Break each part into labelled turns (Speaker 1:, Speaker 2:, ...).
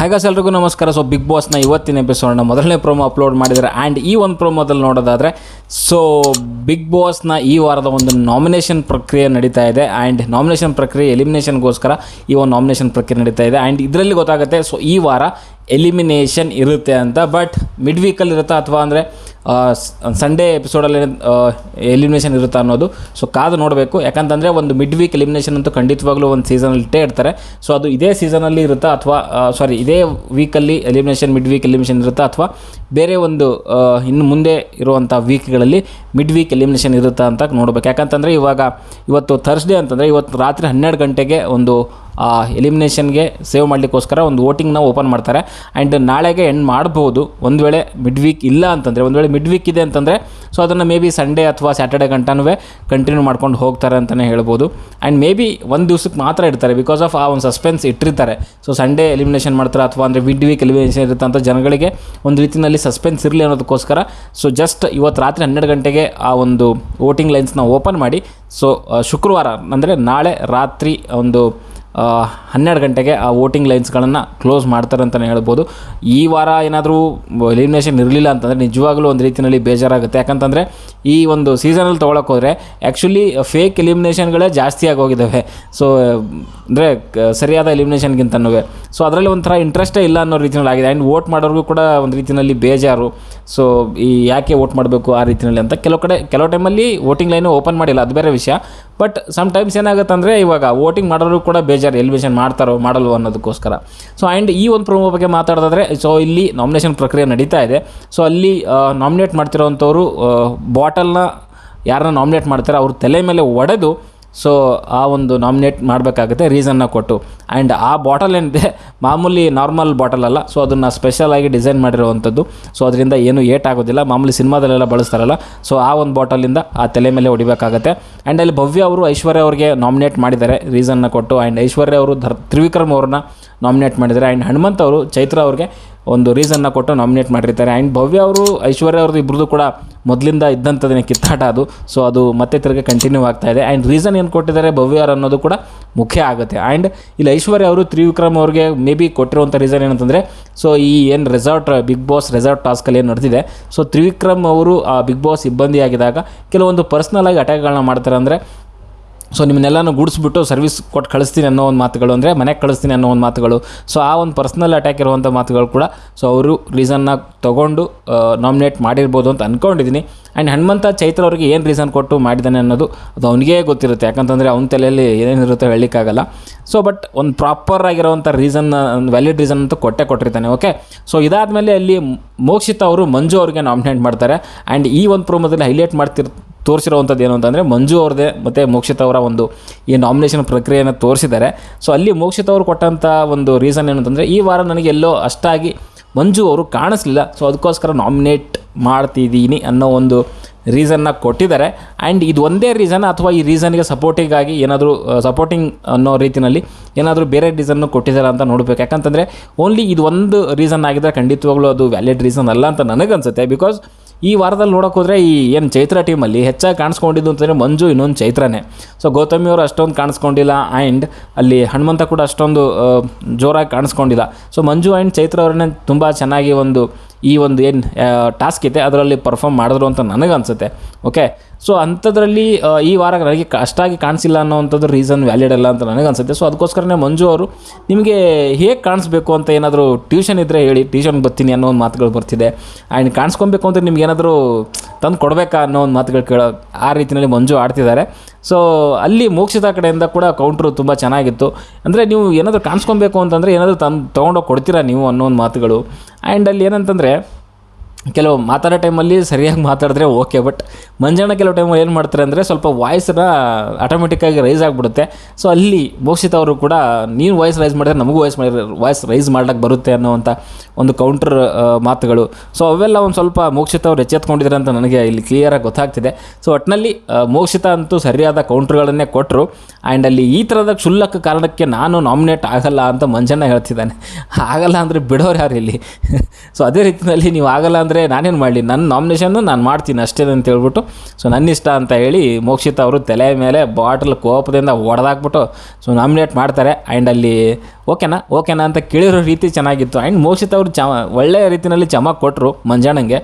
Speaker 1: ಹಾಗಾಗಿ ಎಲ್ರಿಗೂ ನಮಸ್ಕಾರ. ಸೊ ಬಿಗ್ ಬಾಸ್ನ ಇವತ್ತಿನ ಎಪಿಸೋಡ್ನ ಮೊದಲನೇ ಪ್ರೋಮೋ ಅಪ್ಲೋಡ್ ಮಾಡಿದ್ದಾರೆ. ಆ್ಯಂಡ್ ಈ ಒಂದು ಪ್ರೋಮೋದಲ್ಲಿ ನೋಡೋದಾದರೆ ಸೊ ಬಿಗ್ ಬಾಸ್ನ ಈ ವಾರದ ಒಂದು ನಾಮಿನೇಷನ್ ಪ್ರಕ್ರಿಯೆ ನಡೀತಾ ಇದೆ. ಆ್ಯಂಡ್ ನಾಮಿನೇಷನ್ ಪ್ರಕ್ರಿಯೆ ಎಲಿಮಿನೇಷನ್ಗೋಸ್ಕರ ಈ ಒಂದು ನಾಮಿನೇಷನ್ ಪ್ರಕ್ರಿಯೆ ನಡೀತಾ ಇದೆ. ಆ್ಯಂಡ್ ಇದರಲ್ಲಿ ಗೊತ್ತಾಗುತ್ತೆ ಸೊ ಈ ವಾರ ಎಲಿಮಿನೇಷನ್ ಇರುತ್ತೆ ಅಂತ. ಬಟ್ ಮಿಡ್ ವೀಕಲ್ಲಿ ಇರುತ್ತಾ ಅಥವಾ ಅಂದರೆ ಸಂಡೇ ಎಪಿಸೋಡಲ್ಲಿ ಎಲಿಮಿನೇಷನ್ ಇರುತ್ತಾ ಅನ್ನೋದು ಸೊ ಕಾದು ನೋಡಬೇಕು. ಯಾಕಂತಂದರೆ ಒಂದು ಮಿಡ್ ವೀಕ್ ಎಲಿಮಿನೇಷನ್ ಅಂತೂ ಖಂಡಿತವಾಗ್ಲೂ ಒಂದು ಸೀಸನಲ್ಲಿ ಇಟ್ಟೇ ಇರ್ತಾರೆ. ಸೊ ಅದು ಇದೇ ಸೀಸನಲ್ಲಿ ಇರುತ್ತಾ ಅಥವಾ ಇದೇ ವೀಕಲ್ಲಿ ಎಲಿಮಿನೇಷನ್ ಮಿಡ್ ವೀಕ್ ಎಲಿಮಿನೇಷನ್ ಇರುತ್ತಾ ಅಥವಾ ಬೇರೆ ಒಂದು ಇನ್ನು ಮುಂದೆ ಇರುವಂಥ ವೀಕ್ಗಳಲ್ಲಿ ಮಿಡ್ ವೀಕ್ ಎಲಿಮಿನೇಷನ್ ಇರುತ್ತಾ ಅಂತ ನೋಡಬೇಕು. ಯಾಕಂತಂದರೆ ಇವತ್ತು ಥರ್ಸ್ಡೇ ಅಂತಂದರೆ ಇವತ್ತು ರಾತ್ರಿ 12 ಗಂಟೆಗೆ ಒಂದು ಎಲಿಮಿನೇಷನ್ಗೆ ಸೇವ್ ಮಾಡಲಿಕ್ಕೋಸ್ಕರ ಒಂದು ವೋಟಿಂಗ್ನ ಓಪನ್ ಮಾಡ್ತಾರೆ. ಆ್ಯಂಡ್ ನಾಳೆಗೆ ಎಂಡ್ ಮಾಡ್ಬೋದು ಒಂದು ವೇಳೆ ಮಿಡ್ ವೀಕ್ ಇಲ್ಲ ಅಂತಂದರೆ. ಒಂದು ವೇಳೆ ಮಿಡ್ ವೀಕ್ ಇದೆ ಅಂತಂದರೆ ಸೊ ಅದನ್ನು ಮೇ ಬಿ ಸಂಡೇ ಅಥವಾ ಸ್ಯಾಟರ್ಡೆ ಗಂಟನೂ ಕಂಟಿನ್ಯೂ ಮಾಡ್ಕೊಂಡು ಹೋಗ್ತಾರೆ ಅಂತಲೇ ಹೇಳ್ಬೋದು. ಆ್ಯಂಡ್ ಮೇ ಬಿ ಒಂದು ದಿವ್ಸಕ್ಕೆ ಮಾತ್ರ ಇಡ್ತಾರೆ ಬಿಕಾಸ್ ಆಫ್ ಆ ಒಂದು ಸಸ್ಪೆನ್ಸ್ ಇಟ್ಟಿರ್ತಾರೆ. ಸೊ ಸಂಡೇ ಎಲಿಮಿನೇಷನ್ ಮಾಡ್ತಾರೆ ಅಥವಾ ಅಂದರೆ ಮಿಡ್ ವೀಕ್ ಎಲಿಮಿನೇಷನ್ ಇರುತ್ತೆ ಅಂತ ಜನಗಳಿಗೆ ಒಂದು ರೀತಿಯಲ್ಲಿ ಸಸ್ಪೆನ್ಸ್ ಇರಲಿ ಅನ್ನೋದಕ್ಕೋಸ್ಕರ ಸೊ ಜಸ್ಟ್ ಇವತ್ತು ರಾತ್ರಿ 12 ಗಂಟೆಗೆ ಆ ಒಂದು ವೋಟಿಂಗ್ ಲೈನ್ಸ್ನ ಓಪನ್ ಮಾಡಿ ಸೊ ಶುಕ್ರವಾರ ಅಂದರೆ ನಾಳೆ ರಾತ್ರಿ ಒಂದು 12 ಗಂಟೆಗೆ ಆ ವೋಟಿಂಗ್ ಲೈನ್ಸ್ಗಳನ್ನು ಕ್ಲೋಸ್ ಮಾಡ್ತಾರೆ ಅಂತಲೇ ಹೇಳ್ಬೋದು. ಈ ವಾರ ಏನಾದರೂ ಎಲಿಮಿನೇಷನ್ ಇರಲಿಲ್ಲ ಅಂತಂದರೆ ನಿಜವಾಗ್ಲೂ ಒಂದು ರೀತಿಯಲ್ಲಿ ಬೇಜಾರಾಗುತ್ತೆ. ಯಾಕಂತಂದರೆ ಈ ಒಂದು ಸೀಸನಲ್ಲಿ ತೊಗೊಳಕ್ಕೆ ಹೋದರೆ ಆ್ಯಕ್ಚುಲಿ ಫೇಕ್ ಎಲಿಮಿನೇಷನ್ಗಳೇ ಜಾಸ್ತಿ ಆಗೋಗಿದ್ದಾವೆ. ಸೊ ಅಂದರೆ ಸರಿಯಾದ ಎಲಿಮಿನೇಷನ್ಗಿಂತನೂ ಸೊ ಅದರಲ್ಲಿ ಒಂಥರ ಇಂಟ್ರೆಸ್ಟೇ ಇಲ್ಲ ಅನ್ನೋ ರೀತಿಯಲ್ಲಿ ಆಗಿದೆ. ಆ್ಯಂಡ್ ವೋಟ್ ಮಾಡೋರಿಗೂ ಕೂಡ ಒಂದು ರೀತಿಯಲ್ಲಿ ಬೇಜಾರು. ಸೊ ಈ ಯಾಕೆ ವೋಟ್ ಮಾಡಬೇಕು ಆ ರೀತಿಯಲ್ಲಿ ಅಂತ ಕೆಲವು ಟೈಮಲ್ಲಿ ವೋಟಿಂಗ್ ಲೈನು ಓಪನ್ ಮಾಡಿಲ್ಲ, ಅದು ಬೇರೆ ವಿಷಯ. ಬಟ್ ಸಮ್ಟೈಮ್ಸ್ ಏನಾಗುತ್ತೆ ಅಂದರೆ ಇವಾಗ ವೋಟಿಂಗ್ ಮಾಡೋರು ಕೂಡ ಬೇಜಾರು ಎಲಿಮಿನೇಷನ್ ಮಾಡ್ತಾರೋ ಮಾಡಲ್ವೋ ಅನ್ನೋದಕ್ಕೋಸ್ಕರ. ಸೊ ಆ್ಯಂಡ್ ಈ ಒಂದು ಪ್ರೋಮೋ ಬಗ್ಗೆ ಮಾತಾಡೋದಾದರೆ ಸೊ ಇಲ್ಲಿ ನಾಮಿನೇಷನ್ ಪ್ರಕ್ರಿಯೆ ನಡೀತಾ ಇದೆ. ಸೊ ಅಲ್ಲಿ ನಾಮಿನೇಟ್ ಮಾಡ್ತಿರೋವಂಥವ್ರು ಬಾಟಲ್ನ ಯಾರನ್ನ ನಾಮಿನೇಟ್ ಮಾಡ್ತಾರೆ ಅವ್ರ ತಲೆ ಮೇಲೆ ಒಡೆದು ಸೊ ಆ ಒಂದು ನಾಮಿನೇಟ್ ಮಾಡಬೇಕಾಗುತ್ತೆ ರೀಸನ್ನ ಕೊಟ್ಟು. ಆ್ಯಂಡ್ ಆ ಬಾಟಲ್ ಏನಿದೆ ಮಾಮೂಲಿ ನಾರ್ಮಲ್ ಬಾಟಲ್ ಅಲ್ಲ. ಸೊ ಅದನ್ನು ಸ್ಪೆಷಲಾಗಿ ಡಿಸೈನ್ ಮಾಡಿರೋವಂಥದ್ದು. ಸೊ ಅದರಿಂದ ಏನು ಏಟ್ ಆಗೋದಿಲ್ಲ, ಮಾಮೂಲಿ ಸಿನಿಮಾದಲ್ಲೆಲ್ಲ ಬಳಸ್ತಾರಲ್ಲ. ಸೊ ಆ ಒಂದು ಬಾಟಲಿಂದ ಆ ತಲೆ ಮೇಲೆ ಹೊಡಿಬೇಕಾಗತ್ತೆ. ಆ್ಯಂಡ್ ಅಲ್ಲಿ ಭವ್ಯ ಅವರು ಐಶ್ವರ್ಯ ಅವ್ರಿಗೆ ನಾಮಿನೇಟ್ ಮಾಡಿದ್ದಾರೆ ರೀಸನ್ನ ಕೊಟ್ಟು. ಆ್ಯಂಡ್ ಐಶ್ವರ್ಯ ಅವರು ತ್ರಿವಿಕ್ರಮ್ ಅವ್ರನ್ನ ನಾಮಿನೇಟ್ ಮಾಡಿದ್ದಾರೆ. ಆ್ಯಂಡ್ ಹನುಮಂತ್ ಅವರು ಚೈತ್ರ ಅವ್ರಿಗೆ ಒಂದು ರೀಸನ್ನ ಕೊಟ್ಟು ನಾಮಿನೇಟ್ ಮಾಡಿರ್ತಾರೆ. ಆ್ಯಂಡ್ ಭವ್ಯ ಅವರು ಐಶ್ವರ್ಯ ಅವ್ರದ್ದು ಇಬ್ಬರದು ಕೂಡ ಮೊದಲಿಂದ ಇದ್ದಂಥದ್ದೇ ಕಿತ್ತಾಟ ಅದು. ಸೊ ಅದು ಮತ್ತೆ ತಿರುಗಿ ಕಂಟಿನ್ಯೂ ಆಗ್ತಾ ಇದೆ. ಆ್ಯಂಡ್ ರೀಸನ್ ಏನು ಕೊಟ್ಟಿದ್ದಾರೆ ಭವ್ಯ ಅನ್ನೋದು ಕೂಡ ಮುಖ್ಯ ಆಗುತ್ತೆ. ಆ್ಯಂಡ್ ಇಲ್ಲಿ ಐಶ್ವರ್ಯ ಅವರು ತ್ರಿವಿಕ್ರಮ್ ಅವ್ರಿಗೆ ಮೇ ಬಿ ಕೊಟ್ಟಿರುವಂಥ ರೀಸನ್ ಏನಂತಂದರೆ ಸೊ ಈ ಏನು ಬಿಗ್ ಬಾಸ್ ರೆಸಾರ್ಟ್ ಟಾಸ್ಕಲ್ಲಿ ಏನು ನಡೆದಿದೆ ಸೊ ತ್ರಿವಿಕ್ರಮ್ ಅವರು ಆ ಬಿಗ್ ಬಾಸ್ ಸಿಬ್ಬಂದಿ ಆಗಿದ್ದಾಗ ಕೆಲವೊಂದು ಪರ್ಸ್ನಲ್ ಆಗಿ ಅಟ್ಯಾಕ್ಗಳನ್ನ ಮಾಡ್ತಾರೆ. ಅಂದರೆ ಸೊ ನಿಮ್ಮನ್ನೆಲ್ಲನೂ ಗೂಡಿಸ್ಬಿಟ್ಟು ಸರ್ವಿಸ್ ಕೊಟ್ಟು ಕಳಿಸ್ತೀನಿ ಅನ್ನೋ ಒಂದು ಮಾತುಗಳು, ಅಂದರೆ ಮನೆಗೆ ಕಳಿಸ್ತೀನಿ ಅನ್ನೋ ಒಂದು ಮಾತುಗಳು. ಸೊ ಆ ಒಂದು ಪರ್ಸ್ನಲ್ ಅಟ್ಯಾಕ್ ಇರುವಂಥ ಮಾತುಗಳು ಕೂಡ ಸೊ ಅವರು ರೀಸನ್ನ ತೊಗೊಂಡು ನಾಮಿನೇಟ್ ಮಾಡಿರ್ಬೋದು ಅಂತ ಅಂದ್ಕೊಂಡಿದ್ದೀನಿ. ಆ್ಯಂಡ್ ಹನುಮಂತ ಚೈತ್ರ ಅವ್ರಿಗೆ ಏನು ರೀಸನ್ ಕೊಟ್ಟು ಮಾಡಿದ್ದಾನೆ ಅನ್ನೋದು ಅದು ಅವನಿಗೇ ಗೊತ್ತಿರುತ್ತೆ. ಯಾಕಂತಂದರೆ ಅವನ ತಲೆಯಲ್ಲಿ ಏನೇನಿರುತ್ತೋ ಹೇಳಲಿಕ್ಕಾಗಲ್ಲ. ಸೊ ಬಟ್ ಒಂದು ಪ್ರಾಪರ್ ಆಗಿರೋವಂಥ ರೀಸನ್, ಒಂದು ವ್ಯಾಲಿಡ್ ರೀಸನ್ ಅಂತೂ ಕೊಟ್ಟಿರ್ತಾನೆ. ಓಕೆ, ಸೊ ಇದಾದಮೇಲೆ ಅಲ್ಲಿ ಮೋಕ್ಷಿತ ಅವರು ಮಂಜು ಅವ್ರಿಗೆ ನಾಮಿನೇಟ್ ಮಾಡ್ತಾರೆ. ಆ್ಯಂಡ್ ಈ ಒಂದು ಪ್ರೋಮೋದಲ್ಲಿ ಹೈಲೈಟ್ ತೋರಿಸಿರೋವಂಥದ್ದು ಏನು ಅಂತಂದರೆ ಮಂಜು ಅವ್ರದ್ದೇ ಮತ್ತು ಮೋಕ್ಷಿತ ಅವರ ಒಂದು ಈ ನಾಮಿನೇಷನ್ ಪ್ರಕ್ರಿಯೆಯನ್ನು ತೋರಿಸಿದ್ದಾರೆ. ಸೊ ಅಲ್ಲಿ ಮೋಕ್ಷಿತ ಅವರು ಕೊಟ್ಟಂಥ ಒಂದು ರೀಸನ್ ಏನು ಅಂತಂದರೆ ಈ ವಾರ ನನಗೆ ಎಲ್ಲೋ ಅಷ್ಟಾಗಿ ಮಂಜು ಅವರು ಕಾಣಿಸ್ಲಿಲ್ಲ, ಸೊ ಅದಕ್ಕೋಸ್ಕರ ನಾಮಿನೇಟ್ ಮಾಡ್ತಿದ್ದೀನಿ ಅನ್ನೋ ಒಂದು ರೀಸನ್ನ ಕೊಟ್ಟಿದ್ದಾರೆ. ಆ್ಯಂಡ್ ಇದು ಒಂದೇ ರೀಸನ್ ಅಥವಾ ಈ ರೀಸನ್ಗೆ ಸಪೋರ್ಟಿಂಗಾಗಿ ಏನಾದರೂ ಸಪೋರ್ಟಿಂಗ್ ಅನ್ನೋ ರೀತಿಯಲ್ಲಿ ಏನಾದರೂ ಬೇರೆ ರೀಸನ್ನು ಕೊಟ್ಟಿದ್ದಾರೆ ಅಂತ ನೋಡಬೇಕು. ಯಾಕಂತಂದರೆ ಓನ್ಲಿ ಇದು ಒಂದು ರೀಸನ್ ಆಗಿದ್ದರೆ ಖಂಡಿತವಾಗ್ಲೂ ಅದು ವ್ಯಾಲಿಡ್ ರೀಸನ್ ಅಲ್ಲ ಅಂತ ನನಗನ್ಸುತ್ತೆ. ಬಿಕಾಸ್ ಈ ವಾರದಲ್ಲಿ ನೋಡೋಕೆ ಹೋದರೆ ಈ ಏನು ಚೈತ್ರ ಟೀಮಲ್ಲಿ ಹೆಚ್ಚಾಗಿ ಕಾಣಿಸ್ಕೊಂಡಿದ್ದು ಅಂತಂದರೆ ಮಂಜು, ಇನ್ನೊಂದು ಚೈತ್ರನೇ. ಸೊ ಗೌತಮಿ ಅವರು ಅಷ್ಟೊಂದು ಕಾಣಿಸ್ಕೊಂಡಿಲ್ಲ. ಆ್ಯಂಡ್ ಅಲ್ಲಿ ಹನುಮಂತ ಕೂಡ ಅಷ್ಟೊಂದು ಜೋರಾಗಿ ಕಾಣಿಸ್ಕೊಂಡಿಲ್ಲ. ಸೊ ಮಂಜು ಆ್ಯಂಡ್ ಚೈತ್ರ ಅವ್ರನ್ನೇ ತುಂಬ ಚೆನ್ನಾಗಿ ಈ ಒಂದು ಏನು ಟಾಸ್ಕ್ ಇದೆ ಅದರಲ್ಲಿ ಪರ್ಫಾರ್ಮ್ ಮಾಡಿದ್ರು ಅಂತ ನನಗನ್ಸುತ್ತೆ. ಓಕೆ, ಸೊ ಅಂಥದ್ರಲ್ಲಿ ಈ ವಾರ ನನಗೆ ಅಷ್ಟಾಗಿ ಕಾಣಿಸಿಲ್ಲ ಅನ್ನೋವಂಥದ್ದು ರೀಸನ್ ವ್ಯಾಲಿಡ್ ಅಲ್ಲ ಅಂತ ನನಗನ್ಸುತ್ತೆ. ಸೊ ಅದಕ್ಕೋಸ್ಕರನೇ ಮಂಜು ಅವರು ನಿಮಗೆ ಹೇಗೆ ಕಾಣಿಸ್ಬೇಕು ಅಂತ ಏನಾದರೂ ಟ್ಯೂಷನ್ ಇದ್ದರೆ ಹೇಳಿ, ಟ್ಯೂಷನ್ಗೆ ಬರ್ತೀನಿ ಅನ್ನೋ ಒಂದು ಮಾತುಗಳು ಬರ್ತಿದೆ. ಆ್ಯಂಡ್ ಕಾಣಿಸ್ಕೊಬೇಕು ಅಂದರೆ ನಿಮ್ಗೆ ಏನಾದರೂ ತಂದು ಕೊಡಬೇಕಾ ಅನ್ನೋ ಒಂದು ಮಾತುಗಳು ಕೇಳೋ ಆ ರೀತಿಯಲ್ಲಿ ಮಂಜು ಆಡ್ತಿದ್ದಾರೆ. ಸೊ ಅಲ್ಲಿ ಮೋಕ್ಷಿತ ಕಡೆಯಿಂದ ಕೂಡ ಕೌಂಟ್ರು ತುಂಬ ಚೆನ್ನಾಗಿತ್ತು. ಅಂದರೆ ನೀವು ಏನಾದರೂ ಕಾಣಿಸ್ಕೊಬೇಕು ಅಂತಂದರೆ ಏನಾದರೂ ತೊಗೊಂಡೋಗಿ ಕೊಡ್ತೀರಾ ನೀವು ಅನ್ನೋ ಒಂದು ಮಾತುಗಳು. ಆ್ಯಂಡ್ ಅಲ್ಲಿ ಏನಂತಂದರೆ ಕೆಲವು ಮಾತಾಡೋ ಟೈಮಲ್ಲಿ ಸರಿಯಾಗಿ ಮಾತಾಡಿದ್ರೆ ಓಕೆ, ಬಟ್ ಮಂಜಣ್ಣ ಕೆಲವು ಟೈಮಲ್ಲಿ ಏನು ಮಾಡ್ತಾರೆ ಅಂದರೆ ಸ್ವಲ್ಪ ವಾಯ್ಸನ್ನ ಆಟೋಮೆಟಿಕ್ಕಾಗಿ ರೈಸ್ ಆಗಿಬಿಡುತ್ತೆ. ಸೊ ಅಲ್ಲಿ ಮೋಕ್ಷಿತ ಅವರು ಕೂಡ ನೀನು ವಾಯ್ಸ್ ರೈಸ್ ಮಾಡಿದ್ರೆ ನಮಗೂ ವಾಯ್ಸ್ ರೈಸ್ ಮಾಡ್ಲಿಕ್ಕೆ ಬರುತ್ತೆ ಅನ್ನೋವಂಥ ಒಂದು ಕೌಂಟರ್ ಮಾತುಗಳು. ಸೊ ಅವೆಲ್ಲ ಒಂದು ಸ್ವಲ್ಪ ಮೋಕ್ಷಿತ ಅವ್ರು ಎಚ್ಚೆತ್ಕೊಂಡಿದ್ದಾರೆ ಅಂತ ನನಗೆ ಇಲ್ಲಿ ಕ್ಲಿಯರಾಗಿ ಗೊತ್ತಾಗ್ತಿದೆ. ಸೊ ಒಟ್ಟಿನಲ್ಲಿ ಮೋಕ್ಷಿತ ಅಂತೂ ಸರಿಯಾದ ಕೌಂಟ್ರ್ಗಳನ್ನೇ ಕೊಟ್ಟರು. ಆ್ಯಂಡ್ ಅಲ್ಲಿ ಈ ಥರದ ಕ್ಷುಲ್ಲಕ ಕಾರಣಕ್ಕೆ ನಾನು ನಾಮಿನೇಟ್ ಆಗಲ್ಲ ಅಂತ ಮಂಜಣ್ಣ ಹೇಳ್ತಿದ್ದಾನೆ. ಆಗಲ್ಲ ಅಂದರೆ ಬಿಡೋರು ಯಾರು ಇಲ್ಲಿ? ಸೊ ಅದೇ ರೀತಿಯಲ್ಲಿ ನೀವು ಆಗಲ್ಲ ಅಂದರೆ ಆದರೆ ನಾನೇನು ಮಾಡಲಿ, ನನ್ನ ನಾಮಿನೇಷನ್ನು ನಾನು ಮಾಡ್ತೀನಿ ಅಷ್ಟೇ ಅಂತ ಹೇಳ್ಬಿಟ್ಟು ಸೊ ನನ್ನ ಇಷ್ಟ ಅಂತ ಹೇಳಿ ಮೋಕ್ಷಿತ್ ಅವರು ತಲೆ ಮೇಲೆ ಬಾಟಲ್ ಕೋಪದಿಂದ ಹೊಡೆದಾಕ್ಬಿಟ್ಟು ಸೊ ನಾಮಿನೇಟ್ ಮಾಡ್ತಾರೆ. ಆ್ಯಂಡ್ ಅಲ್ಲಿ ಓಕೆನಾ ಅಂತ ಕೇಳಿರೋ ರೀತಿ ಚೆನ್ನಾಗಿತ್ತು. ಆ್ಯಂಡ್ ಮೋಕ್ಷಿತ್ ಅವರು ಒಳ್ಳೆಯ ರೀತಿಯಲ್ಲಿ ಚಮಕ್ ಕೊಟ್ಟರು ಮಂಜಣ್ಣಂಗೆ.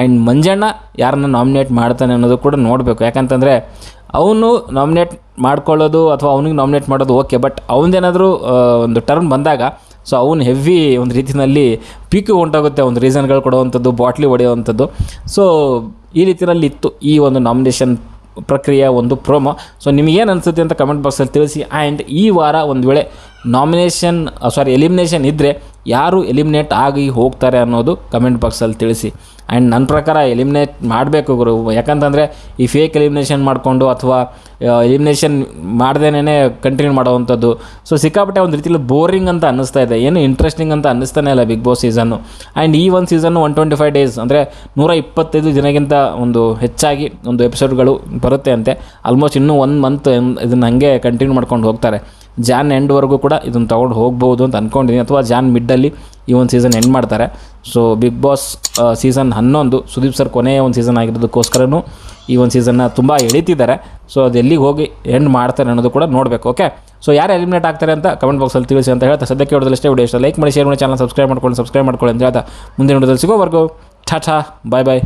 Speaker 1: ಆ್ಯಂಡ್ ಮಂಜಣ್ಣ ಯಾರನ್ನ ನಾಮಿನೇಟ್ ಮಾಡ್ತಾನೆ ಅನ್ನೋದು ಕೂಡ ನೋಡಬೇಕು. ಯಾಕಂತಂದರೆ ಅವನು ನಾಮಿನೇಟ್ ಮಾಡ್ಕೊಳ್ಳೋದು ಅಥವಾ ಅವನಿಗೆ ನಾಮಿನೇಟ್ ಮಾಡೋದು ಓಕೆ, ಬಟ್ ಅವನದೇನಾದರೂ ಒಂದು ಟರ್ನ್ ಬಂದಾಗ ಸೊ ಅವನು ಹೆವಿ ಒಂದು ರೀತಿಯಲ್ಲಿ ಪೀಕು ಹೊಂಟೋಗುತ್ತೆ, ಒಂದು ರೀಸನ್ಗಳು ಕೊಡುವಂಥದ್ದು, ಬಾಟ್ಲಿ ಹೊಡೆಯುವಂಥದ್ದು. ಸೊ ಈ ರೀತಿಯಲ್ಲಿ ಇತ್ತು ಈ ಒಂದು ನಾಮಿನೇಷನ್ ಪ್ರಕ್ರಿಯೆ ಒಂದು ಪ್ರೋಮೋ. ಸೊ ನಿಮಗೇನು ಅನಿಸುತ್ತೆ ಅಂತ ಕಮೆಂಟ್ ಬಾಕ್ಸಲ್ಲಿ ತಿಳಿಸಿ. ಆ್ಯಂಡ್ ಈ ವಾರ ಒಂದು ವೇಳೆ ಎಲಿಮಿನೇಷನ್ ಇದ್ದರೆ ಯಾರು ಎಲಿಮಿನೇಟ್ ಆಗಿ ಹೋಗ್ತಾರೆ ಅನ್ನೋದು ಕಮೆಂಟ್ ಬಾಕ್ಸಲ್ಲಿ ತಿಳಿಸಿ. ಆ್ಯಂಡ್ ನನ್ನ ಪ್ರಕಾರ ಎಲಿಮಿನೇಟ್ ಮಾಡಬೇಕು ಗುರು. ಯಾಕಂತಂದರೆ ಈ ಫೇಕ್ ಎಲಿಮಿನೇಷನ್ ಮಾಡಿಕೊಂಡು ಅಥವಾ ಎಲಿಮಿನೇಷನ್ ಮಾಡ್ದೇನೇ ಕಂಟಿನ್ಯೂ ಮಾಡೋವಂಥದ್ದು ಸೊ ಸಿಕ್ಕಾಪಟ್ಟೆ ಒಂದು ರೀತಿಯಲ್ಲಿ ಬೋರಿಂಗ್ ಅಂತ ಅನ್ನಿಸ್ತಾ ಇದೆ, ಏನು ಇಂಟ್ರೆಸ್ಟಿಂಗ್ ಅಂತ ಅನ್ನಿಸ್ತಾನೆ ಇಲ್ಲ ಬಿಗ್ ಬಾಸ್ ಸೀಸನ್ನು. ಆ್ಯಂಡ್ ಈ ಒಂದು ಸೀಸನ್ನು 125 ಡೇಸ್ ಅಂದರೆ 125 ದಿನಕ್ಕಿಂತ ಒಂದು ಹೆಚ್ಚಾಗಿ ಒಂದು ಎಪಿಸೋಡ್ಗಳು ಬರುತ್ತೆ ಅಂತೆ. ಆಲ್ಮೋಸ್ಟ್ ಇನ್ನೂ 1 ಮಂತ್ ಇದನ್ನು ಹಾಗೆ ಕಂಟಿನ್ಯೂ ಮಾಡ್ಕೊಂಡು ಹೋಗ್ತಾರೆ. ಜಾನ್ ಎಂಡ್ವರೆಗೂ ಕೂಡ ಇದನ್ನು ತೊಗೊಂಡು ಹೋಗ್ಬೋದು ಅಂತ ಅಂದ್ಕೊಂಡಿದ್ದೀನಿ, ಅಥವಾ ಜಾನ್ ಮಿಡ್ಡಲ್ಲಿ ಈ ಒಂದು ಸೀಸನ್ ಎಂಡ್ ಮಾಡ್ತಾರೆ. So Bigg Boss season 11 Sudeep sir ಕೊನೆಯ ಒಂದು ಸೀಸನ್ ಆಗಿರೋದಕ್ಕೋಸ್ಕರನೂ ಈ ಒಂದು ಸೀಸನ್ನ ತುಂಬ ಎಳಿತಿದ್ದಾರೆ. ಸೊ ಅದು ಎಲ್ಲಿಗೆ ಹೋಗಿ ಎಂಡ್ ಮಾಡ್ತಾರೆ ಅನ್ನೋದು ಕೂಡ ನೋಡಬೇಕು. ಓಕೆ, ಸೊ ಯಾರು ಎಲಿಮಿನೇಟ್ ಆಗ್ತಾರೆ ಅಂತ ಕಮೆಂಟ್ ಬಾಕ್ಸಲ್ಲಿ ತಿಳಿಸಿ ಅಂತ ಹೇಳ್ತಾ ಸದ್ಯಕ್ಕೆ ವಿಡಿಯೋದಲ್ಲಷ್ಟೇ. ವಿಡಿಯೋ ಇಷ್ಟ ಲೈಕ್ ಮಾಡಿ, ಶೇರ್ ಮಾಡಿ, ಚಾನಲ್ ಸಬ್ಸ್ಕ್ರೈಬ್ ಮಾಡ್ಕೊಂಡು ಅಂತ ಹೇಳ್ತಾ ಮುಂದಿನ ವಿಡಿಯೋದಲ್ಲಿ ಸಿಗೋವರೆಗೂ ಟಾಟಾ, ಬಾಯ್ ಬಾಯ್.